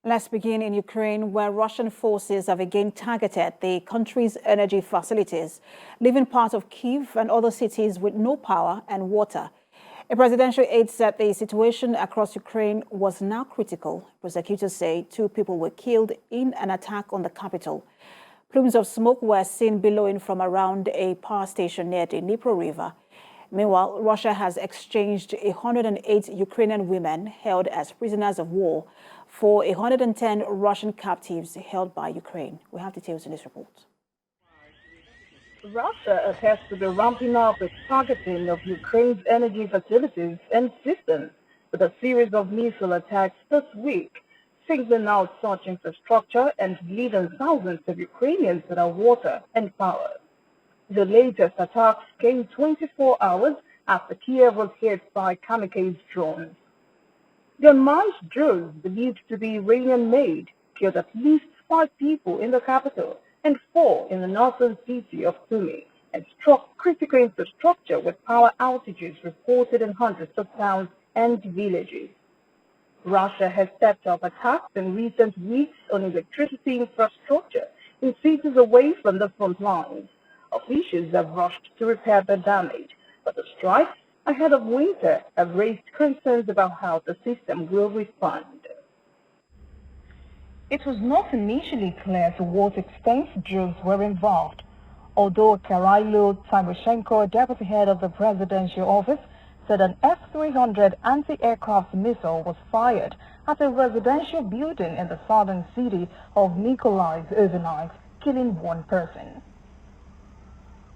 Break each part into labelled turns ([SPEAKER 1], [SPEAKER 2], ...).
[SPEAKER 1] Let's begin in Ukraine, where Russian forces have again targeted the country's energy facilities, leaving part of Kyiv and other cities with no power and water. A presidential aide said the situation across Ukraine was now critical. Prosecutors say 2 people were killed in an attack on the capital. Plumes of smoke were seen billowing from around a power station near the Dnipro River. Meanwhile, Russia has exchanged 108 Ukrainian women held as prisoners of war for 110 Russian captives held by Ukraine. We have details in this report.
[SPEAKER 2] Russia appears to be ramping up its targeting of Ukraine's energy facilities and systems with a series of missile attacks this week, singling out such infrastructure and leaving thousands of Ukrainians without water and power. The latest attacks came 24 hours after Kyiv was hit by kamikaze drones. The unmanned drones, believed to be Iranian-made, killed at least 5 people in the capital and 4 in the northern city of Plumes, and struck critical infrastructure with power outages reported in hundreds of towns and villages. Russia has stepped up attacks in recent weeks on electricity infrastructure in cities away from the front lines. Officials have rushed to repair the damage, but the strikes ahead of winter have raised concerns about how the system will respond. It was not initially clear to what extent drones were involved, although Karailo Timoshenko, deputy head of the presidential office, said an S-300 anti-aircraft missile was fired at a residential building in the southern city of Mykolaiv overnight, killing 1 person.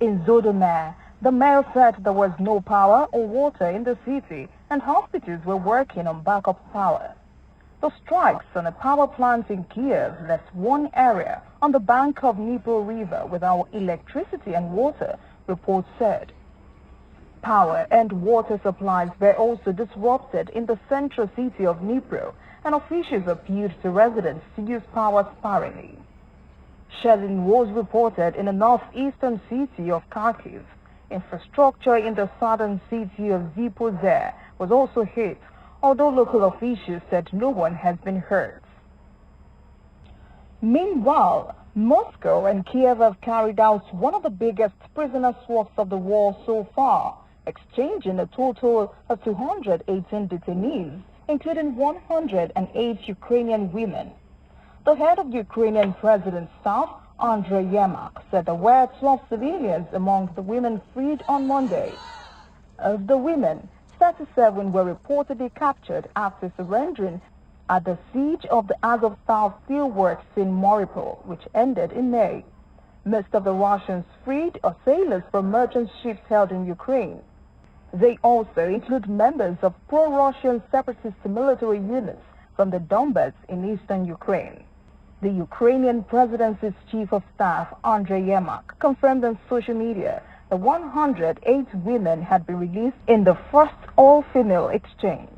[SPEAKER 2] In Zhytomyr, the mayor said there was no power or water in the city and hospitals were working on backup power. The strikes on a power plant in Kyiv left one area on the bank of Dnipro River without electricity and water, reports said. Power and water supplies were also disrupted in the central city of Dnipro, and officials appealed to residents to use power sparingly. Shelling was reported in the northeastern city of Kyiv. Infrastructure in the southern city of Dnipro was also hit, although local officials said no one has been hurt. Meanwhile, Moscow and Kyiv have carried out one of the biggest prisoner swaps of the war so far, exchanging a total of 218 detainees, including 108 Ukrainian women. The head of Ukrainian President's staff, Andriy Yermak, said there were 12 civilians among the women freed on Monday. Of the women, 37 were reportedly captured after surrendering at the siege of the Azovstal steelworks in Mariupol, which ended in May. Most of the Russians freed are sailors from merchant ships held in Ukraine. They also include members of pro-Russian separatist military units from the Donbas in eastern Ukraine. The Ukrainian presidency's chief of staff, Andriy Yermak, confirmed on social media that 108 women had been released in the first all-female exchange.